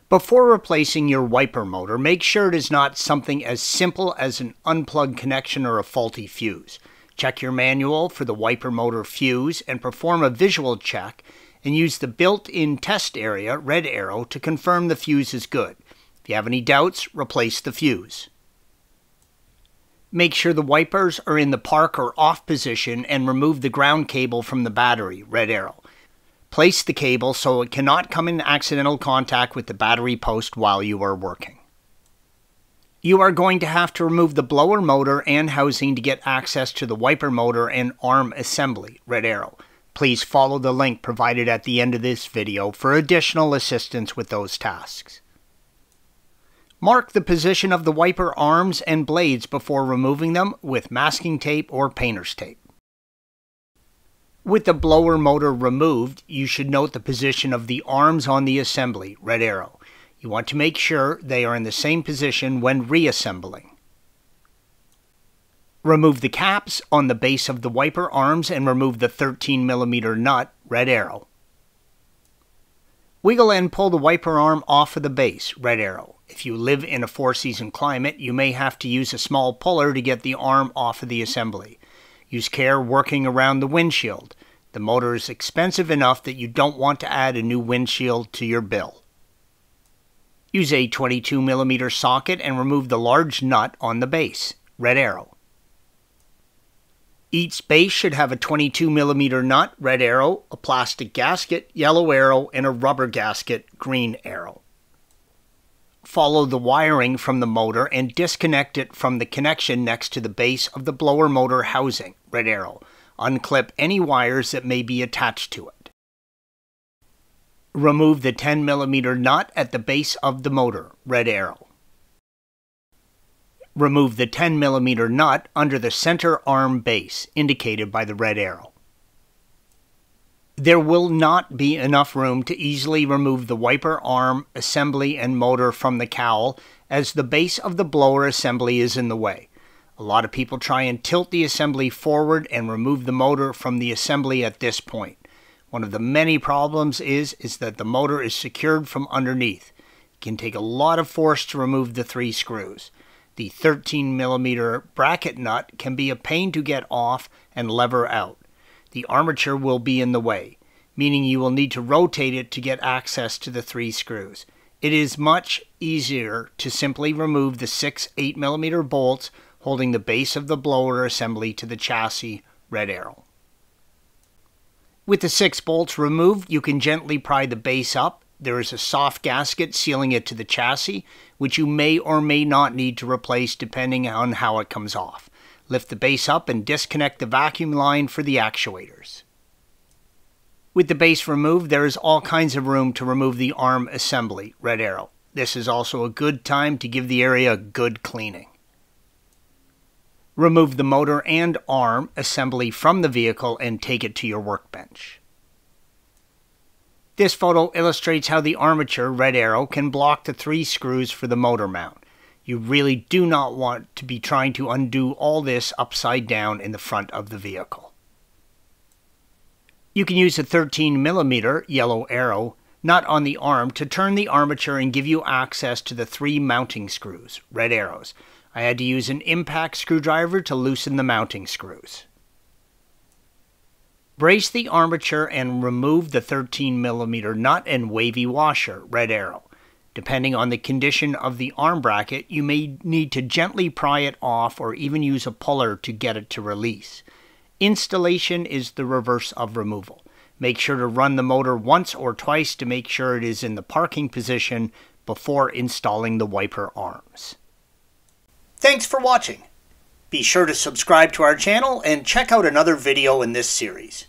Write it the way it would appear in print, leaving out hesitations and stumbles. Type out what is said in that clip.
Before replacing your wiper motor, make sure it is not something as simple as an unplugged connection or a faulty fuse. Check your manual for the wiper motor fuse and perform a visual check, and use the built-in test area, red arrow, to confirm the fuse is good. If you have any doubts, replace the fuse. Make sure the wipers are in the park or off position and remove the ground cable from the battery, red arrow. Place the cable so it cannot come in accidental contact with the battery post while you are working. You are going to have to remove the blower motor and housing to get access to the wiper motor and arm assembly, red arrow. Please follow the link provided at the end of this video for additional assistance with those tasks. Mark the position of the wiper arms and blades before removing them with masking tape or painter's tape. With the blower motor removed, you should note the position of the arms on the assembly, red arrow. You want to make sure they are in the same position when reassembling. Remove the caps on the base of the wiper arms and remove the 13mm nut, red arrow. Wiggle and pull the wiper arm off of the base, red arrow. If you live in a four-season climate, you may have to use a small puller to get the arm off of the assembly. Use care working around the windshield. The motor is expensive enough that you don't want to add a new windshield to your bill. Use a 22mm socket and remove the large nut on the base, red arrow. Each base should have a 22mm nut, red arrow, a plastic gasket, yellow arrow, and a rubber gasket, green arrow. Follow the wiring from the motor and disconnect it from the connection next to the base of the blower motor housing, red arrow. Unclip any wires that may be attached to it. Remove the 10mm nut at the base of the motor, red arrow. Remove the 10mm nut under the center arm base, indicated by the red arrow. There will not be enough room to easily remove the wiper arm, assembly, and motor from the cowl, as the base of the blower assembly is in the way. A lot of people try and tilt the assembly forward and remove the motor from the assembly at this point. One of the many problems is that the motor is secured from underneath. It can take a lot of force to remove the 3 screws. The 13mm bracket nut can be a pain to get off and lever out. The armature will be in the way, meaning you will need to rotate it to get access to the 3 screws. It is much easier to simply remove the 6 8mm bolts holding the base of the blower assembly to the chassis, red arrow. With the 6 bolts removed, you can gently pry the base up. There is a soft gasket sealing it to the chassis, which you may or may not need to replace depending on how it comes off. Lift the base up and disconnect the vacuum line for the actuators. With the base removed, there is all kinds of room to remove the arm assembly, red arrow. This is also a good time to give the area a good cleaning. Remove the motor and arm assembly from the vehicle and take it to your workbench. This photo illustrates how the armature, red arrow, can block the 3 screws for the motor mount. You really do not want to be trying to undo all this upside down in the front of the vehicle. You can use a 13mm yellow arrow nut on the arm to turn the armature and give you access to the 3 mounting screws, red arrows. I had to use an impact screwdriver to loosen the mounting screws. Brace the armature and remove the 13mm nut and wavy washer, red arrow. Depending on the condition of the arm bracket, you may need to gently pry it off or even use a puller to get it to release. Installation is the reverse of removal. Make sure to run the motor once or twice to make sure it is in the parking position before installing the wiper arms. Thanks for watching. Be sure to subscribe to our channel and check out another video in this series.